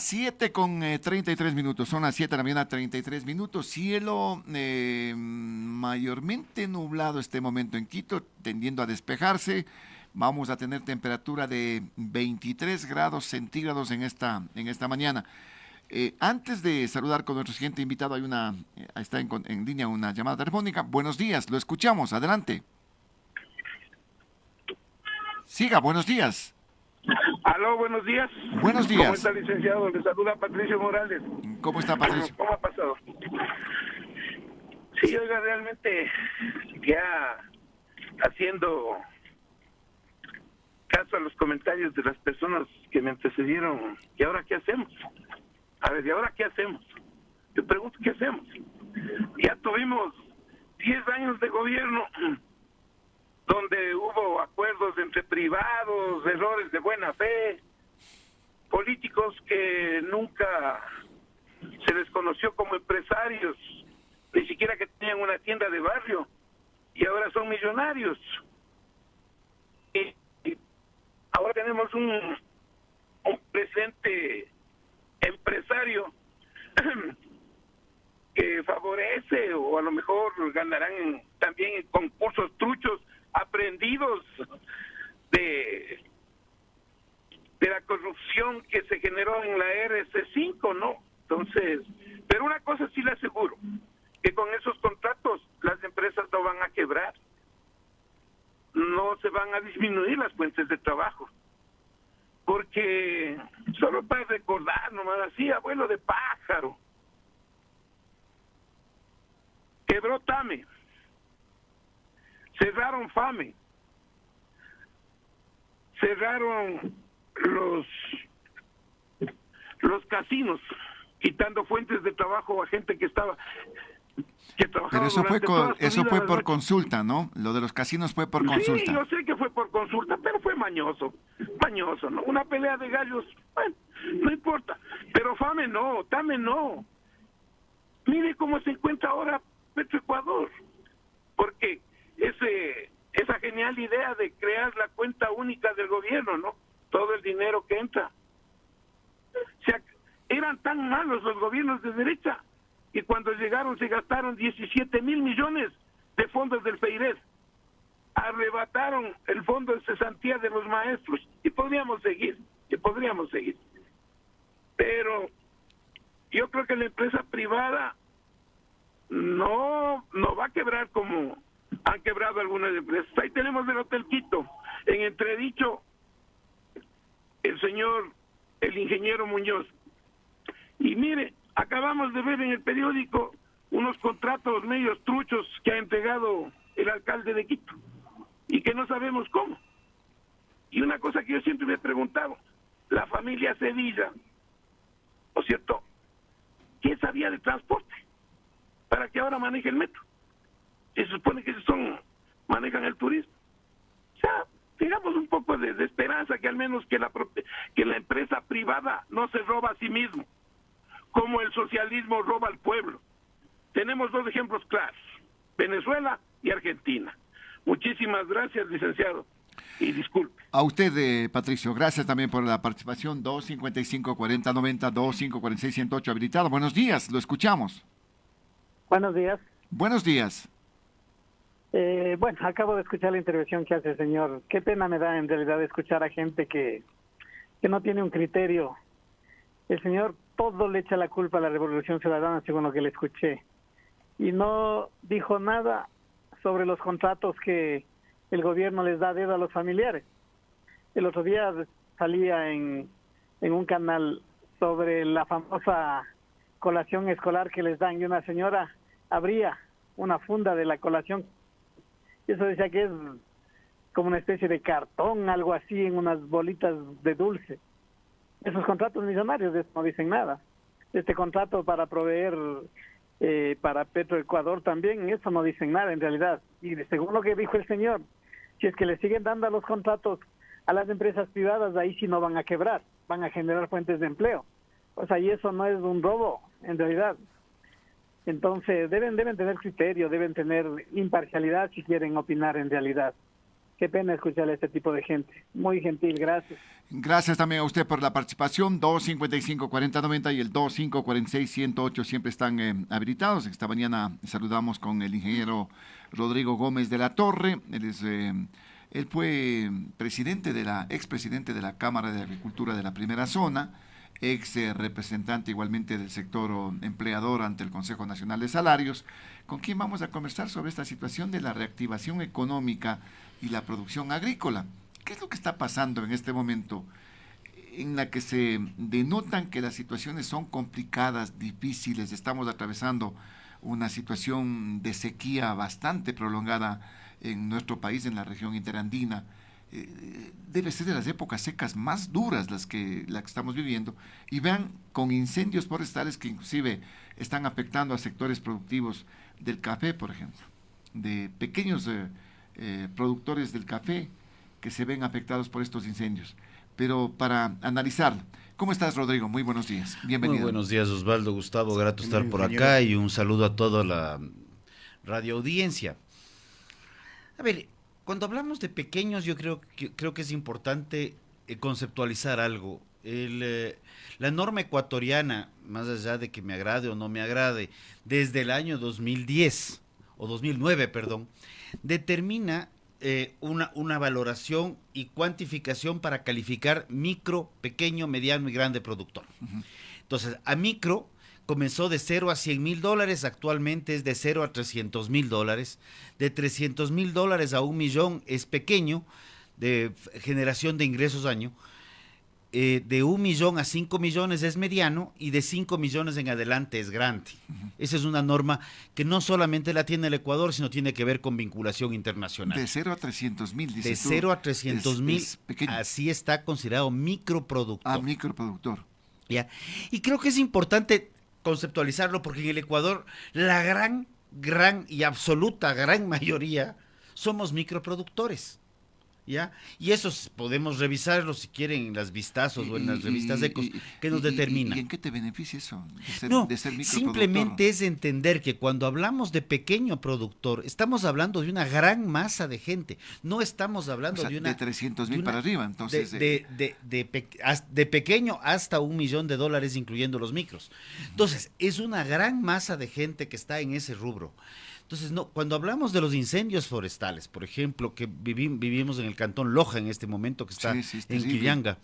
7 con 33 minutos, son las 7 de la mañana, 33 minutos. Cielo mayormente nublado este momento en Quito, tendiendo a despejarse. Vamos a tener temperatura de 23 grados centígrados en esta mañana. Antes de saludar con nuestro siguiente invitado, está en línea una llamada telefónica. Buenos días, lo escuchamos, adelante. Siga, buenos días. Aló, buenos días. Buenos días. ¿Cómo está, licenciado? Le saluda Patricio Morales. ¿Cómo está, Patricio? ¿Cómo ha pasado? Sí, oiga, realmente ya haciendo caso a los comentarios de las personas que me antecedieron, ¿y ahora qué hacemos? A ver, ¿y ahora qué hacemos? Yo pregunto, ¿qué hacemos? Ya tuvimos 10 años de gobierno donde hubo acuerdos entre privados, errores de buena fe, políticos que nunca se les conoció como empresarios, ni siquiera que tenían una tienda de barrio, y ahora son millonarios. Y ahora tenemos un presidente empresario que favorece, o a lo mejor ganarán también en concursos truchos aprendidos de la corrupción que se generó en la RC5, ¿no? Entonces, pero una cosa sí le aseguro, que con esos contratos las empresas no van a quebrar, no se van a disminuir las fuentes de trabajo, porque solo para recordar nomás así, abuelo de pájaro, quebró Tame, cerraron FAME, cerraron los casinos, quitando fuentes de trabajo a gente que trabajaba. Pero eso fue por consulta, ¿no? Lo de los casinos fue por consulta. Sí, yo sé que fue por consulta, pero fue mañoso, ¿no? Una pelea de gallos, bueno, no importa. Pero FAME no, TAME no. Mire cómo se encuentra ahora Petroecuador, porque esa genial idea de crear la cuenta única del gobierno, ¿no? Todo el dinero que entra. O sea, eran tan malos los gobiernos de derecha y cuando llegaron se gastaron 17,000 millones de fondos del FEIRES. Arrebataron el fondo de cesantía de los maestros y podríamos seguir. Pero yo creo que la empresa privada no va a quebrar como han quebrado algunas empresas. Ahí tenemos el Hotel Quito, en entredicho el ingeniero Muñoz. Y mire, acabamos de ver en el periódico unos contratos medios truchos que ha entregado el alcalde de Quito y que no sabemos cómo. Y una cosa que yo siempre me he preguntado, la familia Sevilla, ¿no es cierto? ¿Quién sabía de transporte para que ahora maneje el metro? Se supone que manejan el turismo. O sea, tengamos un poco de esperanza que al menos que la empresa privada no se roba a sí mismo, como el socialismo roba al pueblo. Tenemos dos ejemplos claros, Venezuela y Argentina. Muchísimas gracias, licenciado, y disculpe. A usted, Patricio, gracias también por la participación. 255-4090, 255-46-108 habilitado. Buenos días, lo escuchamos. Buenos días. Buenos días. Bueno, acabo de escuchar la intervención que hace el señor. Qué pena me da en realidad escuchar a gente que no tiene un criterio. El señor todo le echa la culpa a la Revolución Ciudadana, según lo que le escuché. Y no dijo nada sobre los contratos que el gobierno les da a dedo a los familiares. El otro día salía en un canal sobre la famosa colación escolar que les dan, y una señora abría una funda de la colación, y eso decía que es como una especie de cartón, algo así, en unas bolitas de dulce. Esos contratos millonarios de eso no dicen nada. Este contrato para proveer para Petroecuador también, eso no dicen nada en realidad. Y según lo que dijo el señor, si es que le siguen dando los contratos a las empresas privadas, ahí sí no van a quebrar, van a generar fuentes de empleo. O sea, y eso no es un robo, en realidad. Entonces, deben tener criterio, deben tener imparcialidad si quieren opinar en realidad. Qué pena escuchar a este tipo de gente. Muy gentil, gracias. Gracias también a usted por la participación. 255-4090 y el 2546-108 siempre están habilitados. Esta mañana saludamos con el ingeniero Rodrigo Gómez de la Torre. Él fue expresidente de la Cámara de Agricultura de la Primera Zona, representante igualmente del sector empleador ante el Consejo Nacional de Salarios, con quien vamos a conversar sobre esta situación de la reactivación económica y la producción agrícola. ¿Qué es lo que está pasando en este momento en la que se denotan que las situaciones son complicadas, difíciles? Estamos atravesando una situación de sequía bastante prolongada en nuestro país, en la región interandina. Debe ser de las épocas secas más duras las que estamos viviendo, y vean, con incendios forestales que inclusive están afectando a sectores productivos del café, por ejemplo, de pequeños productores del café que se ven afectados por estos incendios. Pero para analizar, ¿cómo estás, Rodrigo? Muy buenos días, bienvenido. Muy buenos días, Osvaldo, Gustavo, grato estar por acá y un saludo a toda la radio audiencia. A ver, cuando hablamos de pequeños, yo creo que es importante conceptualizar algo. La norma ecuatoriana, más allá de que me agrade o no me agrade, desde el año 2010, o 2009, perdón, determina una valoración y cuantificación para calificar micro, pequeño, mediano y grande productor. Entonces, a micro comenzó de 0 a 100 mil dólares, actualmente es de 0 a 300 mil dólares. De 300 mil dólares a 1 millón es pequeño, de generación de ingresos año. De 1 millón a 5 millones es mediano, y de 5 millones en adelante es grande. Esa es una norma que no solamente la tiene el Ecuador, sino tiene que ver con vinculación internacional. De 0 a 300 mil, dice De tú. 0 a 300 mil, así está considerado microproductor. Ah, microproductor. ¿Ya? Y creo que es importante conceptualizarlo, porque en el Ecuador la gran y absoluta gran mayoría somos microproductores. ¿Ya? Y eso podemos revisarlo si quieren en las vistazos o en las revistas Ecos, que nos determinan. ¿Y en qué te beneficia eso? De ser simplemente es entender que cuando hablamos de pequeño productor, estamos hablando de una gran masa de gente. No estamos hablando de una... De 300 mil para arriba, entonces... De pequeño hasta 1 millón de dólares, incluyendo los micros. Entonces, es una gran masa de gente que está en ese rubro. Entonces, cuando hablamos de los incendios forestales, por ejemplo, que vivimos en el cantón Loja en este momento, que está en Quillanga,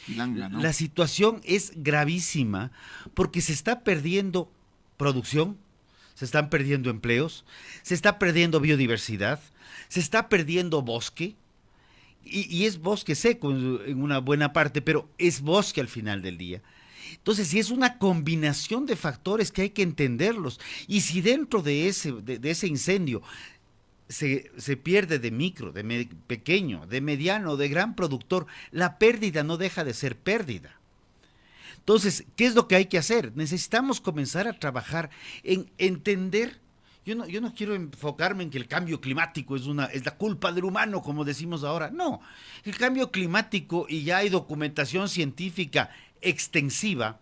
¿no? La situación es gravísima porque se está perdiendo producción, se están perdiendo empleos, se está perdiendo biodiversidad, se está perdiendo bosque, y es bosque seco en una buena parte, pero es bosque al final del día. Entonces, sí, es una combinación de factores que hay que entenderlos. Y si dentro de ese incendio se pierde de micro, de pequeño, de mediano, de gran productor, la pérdida no deja de ser pérdida. Entonces, ¿qué es lo que hay que hacer? Necesitamos comenzar a trabajar en entender. Yo no quiero enfocarme en que el cambio climático es la culpa del humano, como decimos ahora. No, el cambio climático, y ya hay documentación científica extensiva,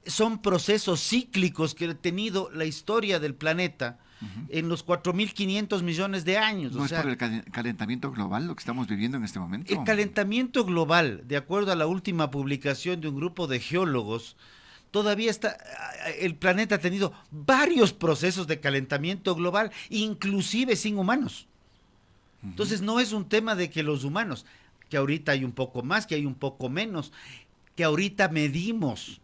son procesos cíclicos que ha tenido la historia del planeta en los 4.500 millones de años. ¿No es por el calentamiento global lo que estamos viviendo en este momento? El calentamiento global, de acuerdo a la última publicación de un grupo de geólogos, todavía el planeta ha tenido varios procesos de calentamiento global, inclusive sin humanos. Entonces no es un tema de que los humanos, que ahorita hay un poco más, que hay un poco menos, que ahorita medimos.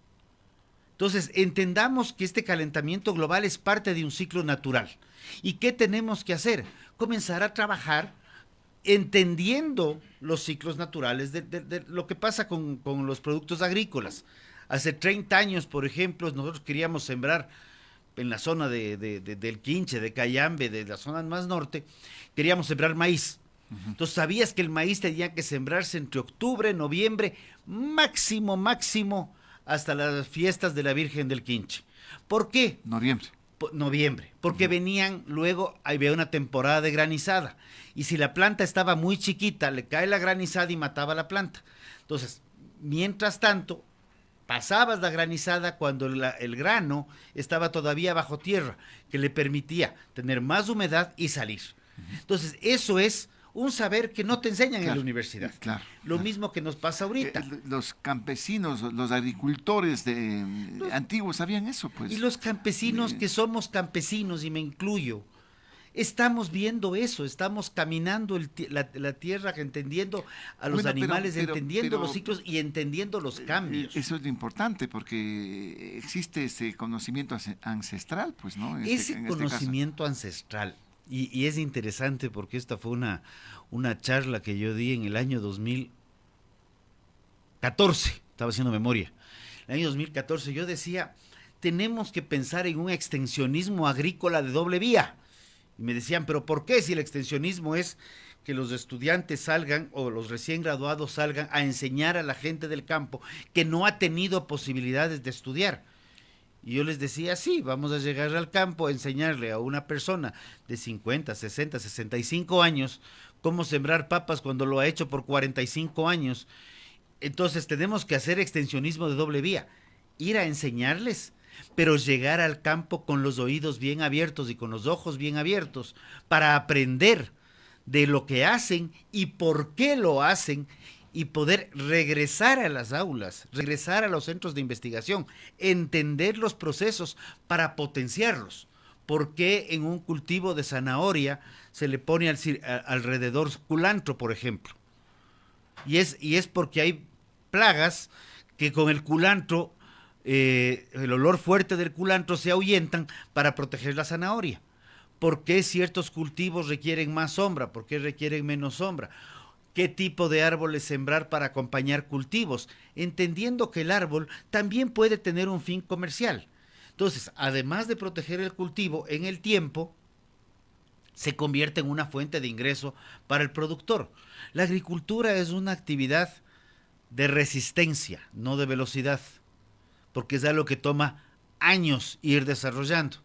Entonces, entendamos que este calentamiento global es parte de un ciclo natural. ¿Y qué tenemos que hacer? Comenzar a trabajar entendiendo los ciclos naturales de lo que pasa con los productos agrícolas. Hace 30 años, por ejemplo, nosotros queríamos sembrar en la zona del Quinche, de Cayambe, de la zona más norte, queríamos sembrar maíz. Entonces, sabías que el maíz tenía que sembrarse entre octubre, noviembre, máximo, hasta las fiestas de la Virgen del Quinche. ¿Por qué? Noviembre, porque venían luego, había una temporada de granizada, y si la planta estaba muy chiquita, le cae la granizada y mataba la planta. Entonces, mientras tanto, pasabas la granizada cuando el grano estaba todavía bajo tierra, que le permitía tener más humedad y salir. Entonces, eso es un saber que no te enseñan en Claro, la universidad. claro, Lo claro. mismo que nos pasa ahorita. Los campesinos, los agricultores antiguos sabían eso, pues. Y los campesinos que somos campesinos, y me incluyo, estamos viendo eso, estamos caminando la tierra, entendiendo a los Bueno, animales, pero entendiendo los ciclos y entendiendo los cambios. Eso es lo importante, porque existe ese conocimiento ancestral, pues, ¿no? Ese En este caso. conocimiento ancestral, y es interesante porque esta fue una charla que yo di en el año 2014, estaba haciendo memoria, el año 2014 yo decía, tenemos que pensar en un extensionismo agrícola de doble vía. Y me decían, ¿pero por qué si el extensionismo es que los estudiantes salgan o los recién graduados salgan a enseñar a la gente del campo que no ha tenido posibilidades de estudiar? Y yo les decía, sí, vamos a llegar al campo a enseñarle a una persona de 50, 60, 65 años cómo sembrar papas cuando lo ha hecho por 45 años. Entonces tenemos que hacer extensionismo de doble vía, ir a enseñarles, pero llegar al campo con los oídos bien abiertos y con los ojos bien abiertos para aprender de lo que hacen y por qué lo hacen y poder regresar a las aulas, regresar a los centros de investigación, entender los procesos para potenciarlos. ¿Por qué en un cultivo de zanahoria se le pone alrededor culantro, por ejemplo? Y es porque hay plagas que con el culantro, el olor fuerte del culantro se ahuyentan para proteger la zanahoria. ¿Por qué ciertos cultivos requieren más sombra? ¿Por qué requieren menos sombra? ¿Qué tipo de árboles sembrar para acompañar cultivos? Entendiendo que el árbol también puede tener un fin comercial. Entonces, además de proteger el cultivo en el tiempo, se convierte en una fuente de ingreso para el productor. La agricultura es una actividad de resistencia, no de velocidad, porque es algo que toma años ir desarrollando.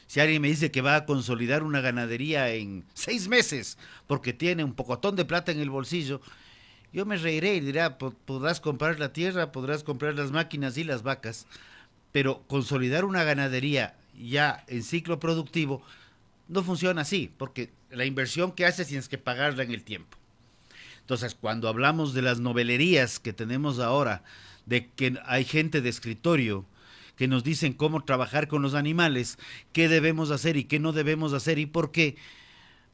Si alguien me dice que va a consolidar una ganadería en 6 meses porque tiene un pocotón de plata en el bolsillo, yo me reiré y dirá, podrás comprar la tierra, podrás comprar las máquinas y las vacas, pero consolidar una ganadería ya en ciclo productivo no funciona así, porque la inversión que haces tienes que pagarla en el tiempo. Entonces, cuando hablamos de las novelerías que tenemos ahora, de que hay gente de escritorio que nos dicen cómo trabajar con los animales, qué debemos hacer y qué no debemos hacer y por qué,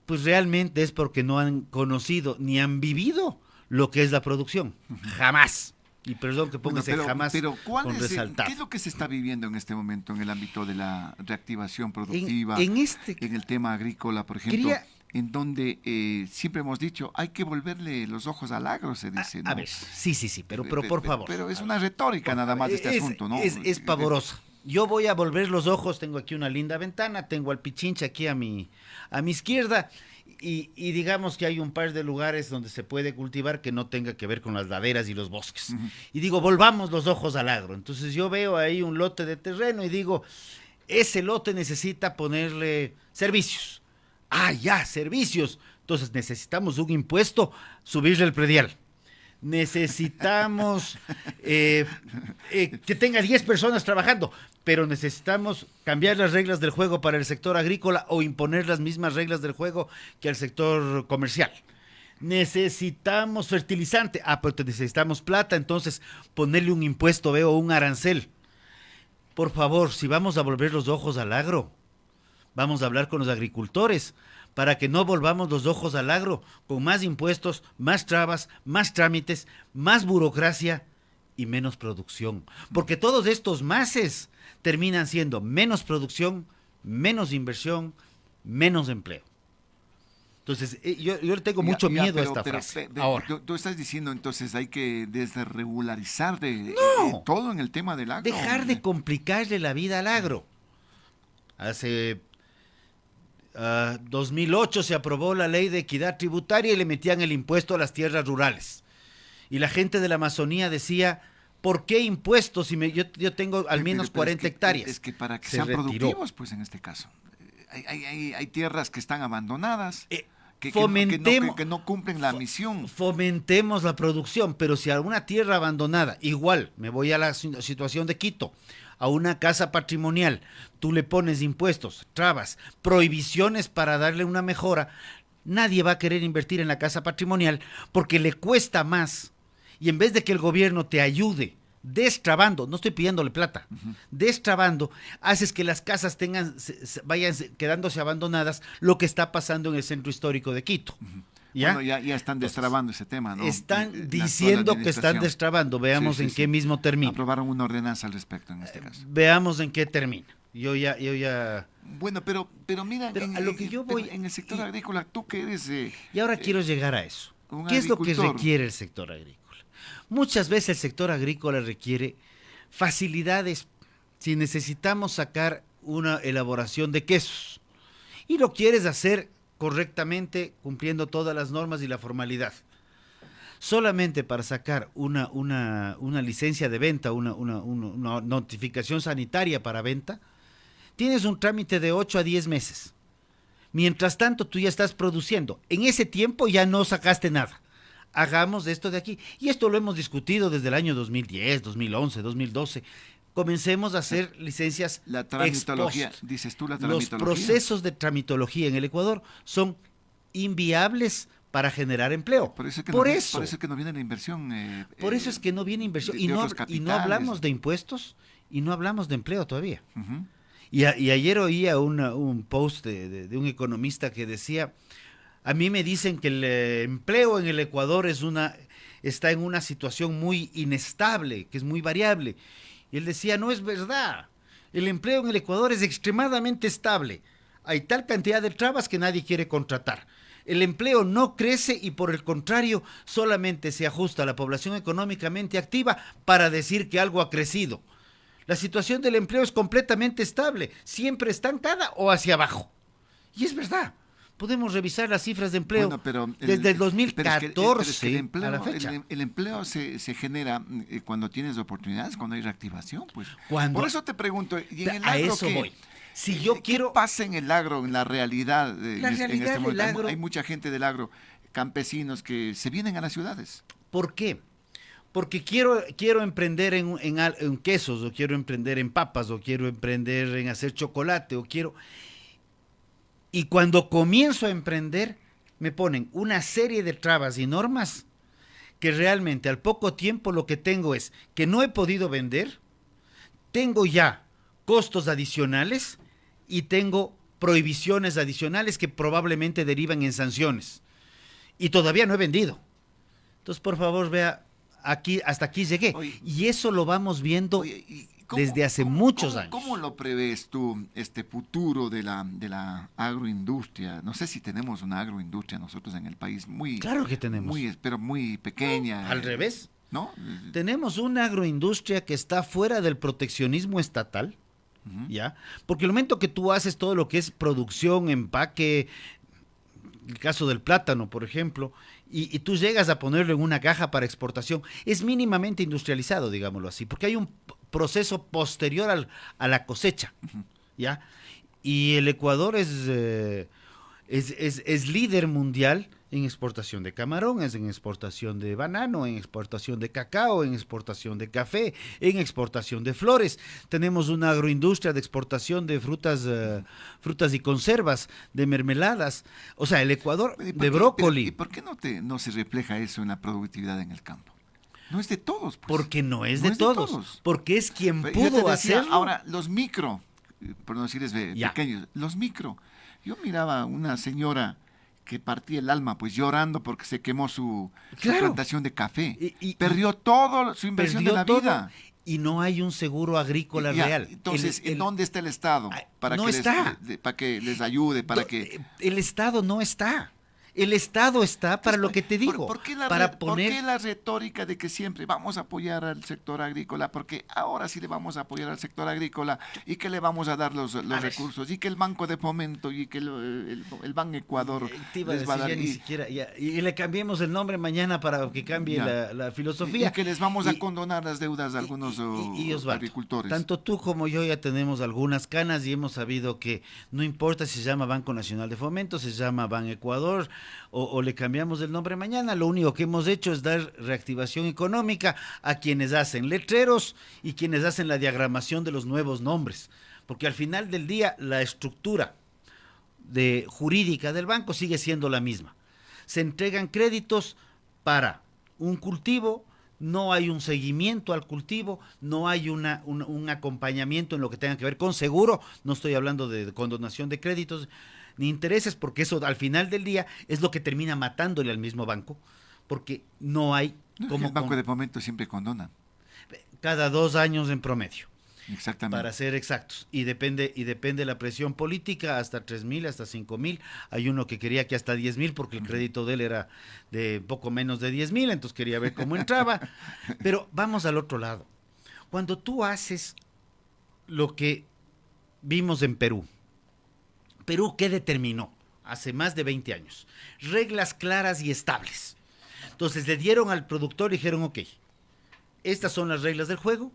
pues realmente es porque no han conocido ni han vivido lo que es la producción. Jamás. Y perdón que ponga ese jamás pero con resaltar. ¿qué es lo que se está viviendo en este momento en el ámbito de la reactivación productiva, en el tema agrícola, por ejemplo? En donde siempre hemos dicho, hay que volverle los ojos al agro, se dice, ¿no? A ver, sí, pero por favor. Pero es una retórica nada más de este asunto, ¿no? Es pavorosa. Yo voy a volver los ojos, tengo aquí una linda ventana, tengo al Pichincha aquí a mi izquierda, y digamos que hay un par de lugares donde se puede cultivar que no tenga que ver con las laderas y los bosques. Y digo, volvamos los ojos al agro. Entonces yo veo ahí un lote de terreno y digo, ese lote necesita ponerle servicios. Ah, ya, servicios. Entonces necesitamos un impuesto, subirle el predial. Necesitamos que tenga 10 personas trabajando, pero necesitamos cambiar las reglas del juego para el sector agrícola o imponer las mismas reglas del juego que al sector comercial. Necesitamos fertilizante, pero necesitamos plata, entonces ponerle un impuesto, un arancel. Por favor, si vamos a volver los ojos al agro, vamos a hablar con los agricultores para que no volvamos los ojos al agro con más impuestos, más trabas, más trámites, más burocracia y menos producción. Porque todos estos máses terminan siendo menos producción, menos inversión, menos empleo. Entonces, yo le tengo mucho miedo a esta frase. Ahora, tú estás diciendo entonces hay que desregularizar todo en el tema del agro. Dejar de complicarle la vida al agro. Hace 2008 se aprobó la ley de equidad tributaria y le metían el impuesto a las tierras rurales. Y la gente de la Amazonía decía, ¿por qué impuestos si yo tengo al menos 40 hectáreas? Es que para que sean productivos, pues en este caso. Hay tierras que están abandonadas, que no cumplen la misión. Fomentemos la producción, pero si a una tierra abandonada, igual, me voy a la situación de Quito, a una casa patrimonial, tú le pones impuestos, trabas, prohibiciones para darle una mejora, nadie va a querer invertir en la casa patrimonial porque le cuesta más. Y en vez de que el gobierno te ayude destrabando, no estoy pidiéndole plata, destrabando, haces que las casas vayan quedándose abandonadas, lo que está pasando en el centro histórico de Quito. ¿Ya? Bueno, ya están destrabando ese tema, ¿no? Están diciendo que están destrabando. Veamos en qué mismo termina. Aprobaron una ordenanza al respecto en este caso. Veamos en qué termina. Yo ya. Bueno, pero mira, Pero a lo que yo voy en el sector agrícola, tú que eres... y ahora quiero llegar a eso. ¿Qué es lo que requiere el sector agrícola? Muchas veces el sector agrícola requiere facilidades si necesitamos sacar una elaboración de quesos y lo quieres hacer correctamente cumpliendo todas las normas y la formalidad. Solamente para sacar una licencia de venta, una notificación sanitaria para venta, tienes un trámite de 8 a 10 meses. Mientras tanto, tú ya estás produciendo. En ese tiempo ya no sacaste nada. Hagamos esto de aquí. Y esto lo hemos discutido desde el año 2010, 2011, 2012. Comencemos a hacer licencias. La tramitología, dices tú, la tramitología. Los procesos de tramitología en el Ecuador son inviables para generar empleo. Por eso es que no viene la inversión. Por eso es que no viene inversión. Y no hablamos de impuestos y no hablamos de empleo todavía. Uh-huh. Y ayer oía un post de un economista que decía, a mí me dicen que el empleo en el Ecuador está en una situación muy inestable, que es muy variable. Y él decía, no es verdad, el empleo en el Ecuador es extremadamente estable. Hay tal cantidad de trabas que nadie quiere contratar. El empleo no crece y por el contrario solamente se ajusta a la población económicamente activa para decir que algo ha crecido. La situación del empleo es completamente estable, siempre estancada o hacia abajo. Y es verdad. Podemos revisar las cifras de empleo desde el 2014 a la fecha. El empleo se genera cuando tienes oportunidades, cuando hay reactivación, pues. Por eso te pregunto, ¿y en el agro a eso qué? voy. Si yo quiero... ¿Qué pasa en el agro, en la realidad? En este momento? del agro... Hay mucha gente del agro, campesinos, que se vienen a las ciudades. ¿Por qué? Porque quiero emprender en quesos, o quiero emprender en papas, o quiero emprender en hacer chocolate, o quiero... Y cuando comienzo a emprender, me ponen una serie de trabas y normas que realmente al poco tiempo lo que tengo es que no he podido vender, tengo ya costos adicionales y tengo prohibiciones adicionales que probablemente derivan en sanciones. Y todavía no he vendido. Entonces, por favor, vea, hasta aquí llegué. Oye, y eso lo vamos viendo desde hace muchos años. ¿Cómo lo prevés tú, este futuro de la agroindustria? No sé si tenemos una agroindustria nosotros en el país muy... Claro que tenemos. Pero muy pequeña. Al revés. ¿No? Tenemos una agroindustria que está fuera del proteccionismo estatal, ¿ya? Porque el momento que tú haces todo lo que es producción, empaque, el caso del plátano, por ejemplo, y tú llegas a ponerlo en una caja para exportación, es mínimamente industrializado, digámoslo así, porque hay un proceso posterior a la cosecha, ¿ya? Y el Ecuador es líder mundial en exportación de camarón, en exportación de banano, en exportación de cacao, en exportación de café, en exportación de flores. Tenemos una agroindustria de exportación de frutas y conservas, de mermeladas. O sea, el Ecuador de brócoli. ¿Y por qué no se refleja eso en la productividad en el campo? No es de todos. Pues. Porque no es de todos. Porque es quien pudo hacerlo. Ahora, los micro, por no decirles pequeños, los micro. Yo miraba una señora que partía el alma, pues llorando porque se quemó su plantación de café. Perdió toda su inversión de la vida. Y no hay un seguro agrícola real. Entonces, ¿dónde está el Estado? Para que les ayude, El Estado no está. El Estado está para lo que te digo. ¿Por qué la retórica de que siempre vamos a apoyar al sector agrícola? Porque ahora sí le vamos a apoyar al sector agrícola y que le vamos a dar los recursos y que el Banco de Fomento y que el Ban Ecuador les va a dar. Y le cambiemos el nombre mañana para que cambie la filosofía. Y que les vamos a condonar las deudas a algunos agricultores. Tanto tú como yo ya tenemos algunas canas y hemos sabido que no importa si se llama Banco Nacional de Fomento, se llama Ban Ecuador, o le cambiamos el nombre mañana. Lo único que hemos hecho es dar reactivación económica a quienes hacen letreros y quienes hacen la diagramación de los nuevos nombres, porque al final del día la estructura jurídica del banco sigue siendo la misma. Se entregan créditos para un cultivo, no hay un seguimiento al cultivo, no hay un acompañamiento en lo que tenga que ver con seguro, no estoy hablando de condonación de créditos ni intereses, porque eso al final del día es lo que termina matándole al mismo banco, porque no hay como... El banco de momento siempre condona. Cada 2 años en promedio. Exactamente. Para ser exactos. Y depende la presión política, hasta 3,000, hasta 5,000. Hay uno que quería que hasta 10,000, porque el crédito de él era de poco menos de 10,000, entonces quería ver cómo entraba. Pero vamos al otro lado. Cuando tú haces lo que vimos en Perú, ¿qué determinó? Hace más de 20 años. Reglas claras y estables. Entonces le dieron al productor y dijeron, ok, estas son las reglas del juego.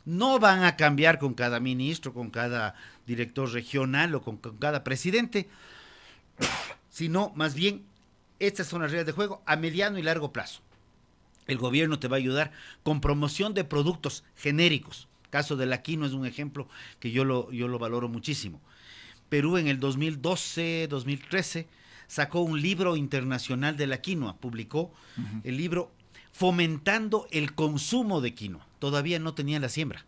No van a cambiar con cada ministro, con cada director regional o con cada presidente, sino más bien, estas son las reglas de juego a mediano y largo plazo. El gobierno te va a ayudar con promoción de productos genéricos. El caso de la quinoa es un ejemplo que yo lo valoro muchísimo. Perú en el 2012, 2013 sacó un libro internacional de la quinoa, publicó el libro Fomentando el consumo de quinoa. Todavía no tenía la siembra.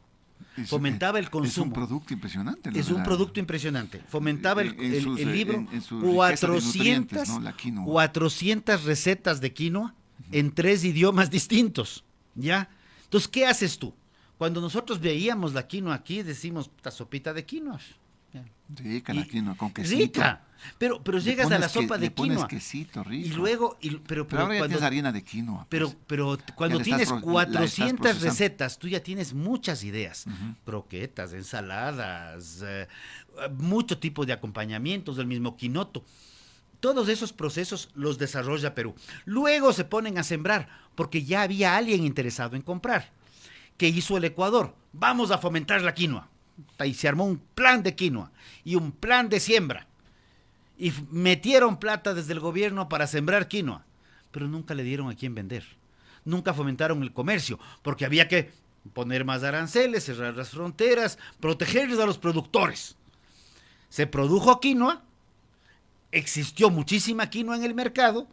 Fomentaba el consumo. Es un producto impresionante. Es un producto impresionante. Fomentaba el libro en su 400, ¿no? La quinoa. 400 recetas de quinoa en 3 idiomas distintos. ¿Ya? Entonces, ¿qué haces tú? Cuando nosotros veíamos la quinoa aquí, decimos, esta sopita de quinoa. Rica la quinoa, con quesito. Rica, pero llegas a la sopa de quinoa. Le pones quesito, rico. Y luego, pero ahora ya cuando, tienes harina de quinoa. Pero cuando tienes 400 recetas, tú ya tienes muchas ideas. Croquetas, ensaladas, mucho tipo de acompañamientos del mismo quinoto. Todos esos procesos los desarrolla Perú. Luego se ponen a sembrar, porque ya había alguien interesado en comprar. ¿Qué hizo el Ecuador? Vamos a fomentar la quinoa. Y se armó un plan de quinoa y un plan de siembra. Y metieron plata desde el gobierno para sembrar quinoa, pero nunca le dieron a quién vender. Nunca fomentaron el comercio, porque había que poner más aranceles, cerrar las fronteras, protegerles a los productores. Se produjo quinoa, existió muchísima quinoa en el mercado,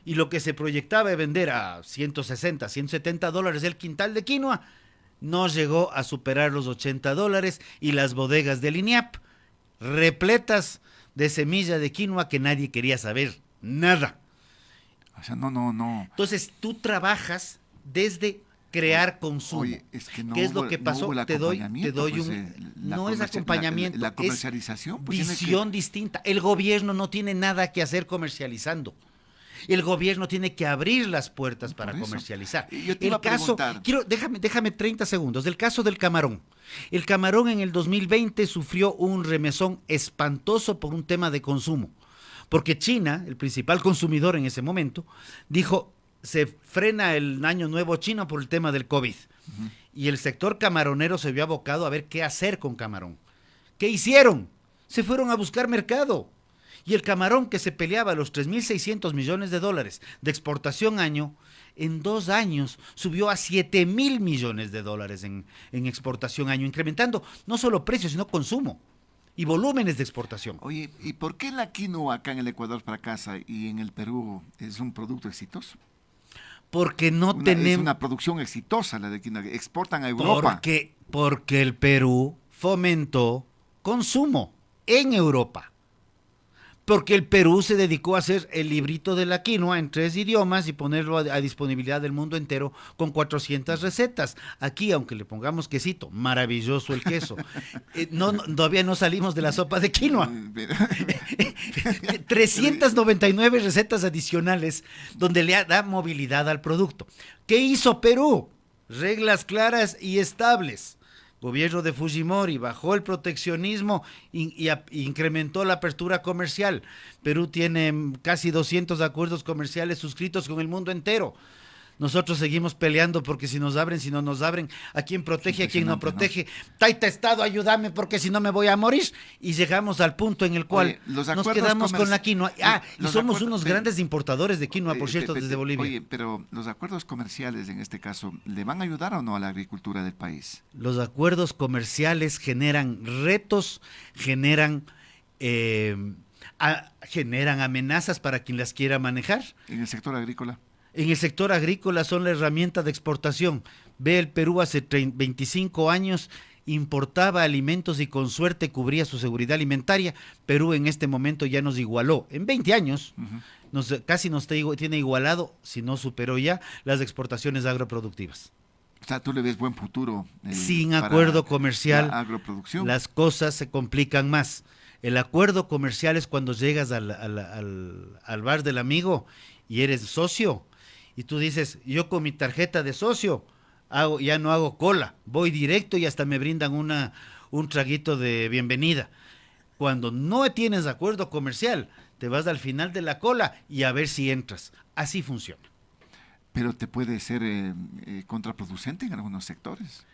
y lo que se proyectaba de vender a 160, 170 dólares el quintal de quinoa, no llegó a superar los 80 dólares, y las bodegas del INEAP repletas de semilla de quinoa que nadie quería saber nada. O sea, no. Entonces, tú trabajas desde crear consumo. Oye, es que no ¿Qué es lo que pasó? No te doy un... no es acompañamiento, la comercialización, es pues visión distinta. El gobierno no tiene nada que hacer comercializando. El gobierno tiene que abrir las puertas para comercializar. Yo te iba a preguntar. Déjame 30 segundos. Del caso del camarón. El camarón en el 2020 sufrió un remesón espantoso por un tema de consumo. Porque China, el principal consumidor en ese momento, dijo, se frena el año nuevo chino por el tema del COVID. Y el sector camaronero se vio abocado a ver qué hacer con camarón. ¿Qué hicieron? Se fueron a buscar mercado. Y el camarón que se peleaba los 3.600 millones de dólares de exportación año, en 2 años subió a 7.000 millones de dólares en exportación año, incrementando no solo precios, sino consumo y volúmenes de exportación. Oye, ¿y por qué la quinoa acá en el Ecuador fracasa y en el Perú es un producto exitoso? Porque no tenemos... Es una producción exitosa la de quinoa, exportan a Europa. Porque el Perú fomentó consumo en Europa. Porque el Perú se dedicó a hacer el librito de la quinoa en 3 idiomas y ponerlo a disponibilidad del mundo entero con 400 recetas. Aquí, aunque le pongamos quesito, maravilloso el queso. Todavía no salimos de la sopa de quinoa. 399 recetas adicionales donde le da movilidad al producto. ¿Qué hizo Perú? Reglas claras y estables. Gobierno de Fujimori bajó el proteccionismo y incrementó la apertura comercial. Perú tiene casi 200 acuerdos comerciales suscritos con el mundo entero. Nosotros seguimos peleando porque si nos abren, si no nos abren, a quién protege, a quién no protege. ¿No? Taita Estado, ayúdame porque si no me voy a morir. Y llegamos al punto en el cual nos quedamos con la quinoa. Y somos unos grandes importadores de quinoa, por cierto, desde Bolivia. Oye, pero los acuerdos comerciales en este caso, ¿le van a ayudar o no a la agricultura del país? Los acuerdos comerciales generan retos, generan generan amenazas para quien las quiera manejar. En el sector agrícola. En el sector agrícola son la herramienta de exportación. Ve, el Perú hace 25 años importaba alimentos y con suerte cubría su seguridad alimentaria. Perú en este momento ya nos igualó. En 20 años casi nos tiene igualado, si no superó ya, las exportaciones agroproductivas. O sea, tú le ves buen futuro. Sin para acuerdo comercial, la agroproducción. las cosas se complican más. El acuerdo comercial es cuando llegas al bar del amigo y eres socio. Y tú dices, yo con mi tarjeta de socio ya no hago cola, voy directo y hasta me brindan un traguito de bienvenida. Cuando no tienes acuerdo comercial, te vas al final de la cola y a ver si entras. Así funciona. Pero te puede ser contraproducente en algunos sectores.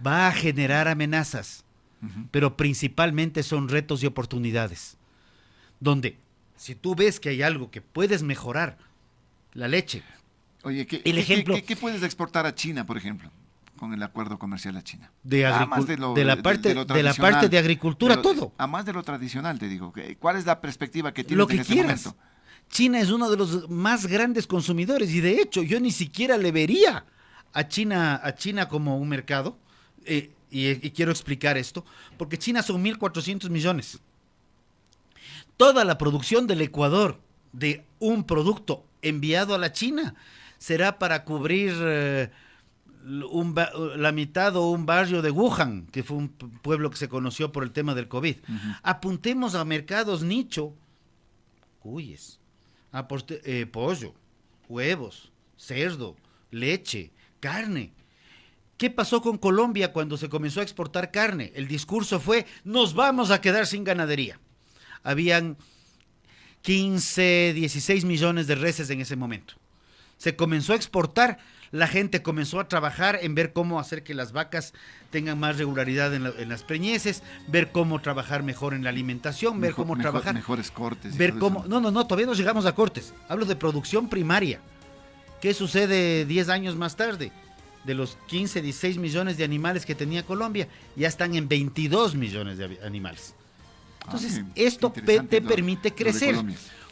Va a generar amenazas, pero principalmente son retos y oportunidades. Donde, si tú ves que hay algo que puedes mejorar, la leche. Oye, ¿qué puedes exportar a China, por ejemplo, con el acuerdo comercial a China? De la parte de agricultura, todo. A más de lo tradicional, te digo. ¿Cuál es la perspectiva que tienes Lo que en este quieras. momento? China es uno de los más grandes consumidores y de hecho yo ni siquiera le vería a China como un mercado. Y quiero explicar esto, porque China son 1.400 millones. Toda la producción del Ecuador de un producto enviado a la China será para cubrir la mitad o un barrio de Wuhan, que fue un pueblo que se conoció por el tema del COVID. Apuntemos a mercados nicho, cuyes, pollo, huevos, cerdo, leche, carne. ¿Qué pasó con Colombia cuando se comenzó a exportar carne? El discurso fue, nos vamos a quedar sin ganadería. Habían 15, 16 millones de reses en ese momento. Se comenzó a exportar, la gente comenzó a trabajar en ver cómo hacer que las vacas tengan más regularidad en las preñeces, ver cómo trabajar mejor en la alimentación, ver cómo trabajar. Mejores cortes. Ver cómo. No, todavía no llegamos a cortes. Hablo de producción primaria. ¿Qué sucede 10 años más tarde? De los 15, 16 millones de animales que tenía Colombia, ya están en 22 millones de animales. Entonces, esto te permite crecer.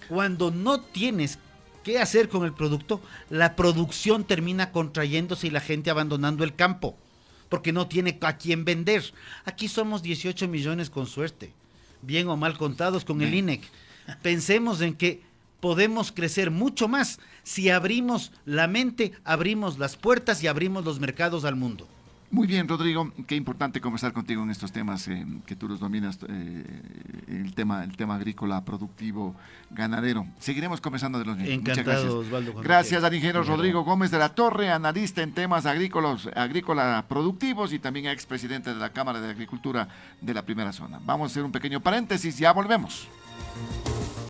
Cuando no tienes qué hacer con el producto, la producción termina contrayéndose y la gente abandonando el campo, porque no tiene a quién vender. Aquí somos 18 millones con suerte, bien o mal contados con el INEC. Pensemos en que podemos crecer mucho más si abrimos la mente, abrimos las puertas y abrimos los mercados al mundo. Muy bien, Rodrigo, qué importante conversar contigo en estos temas que tú los dominas, el tema agrícola, productivo, ganadero. Seguiremos conversando de los mismos. Encantado, muchas gracias. Osvaldo. Gracias al ingeniero Rodrigo Gómez de la Torre, analista en temas agrícola productivos y también expresidente de la Cámara de Agricultura de la Primera Zona. Vamos a hacer un pequeño paréntesis, ya volvemos.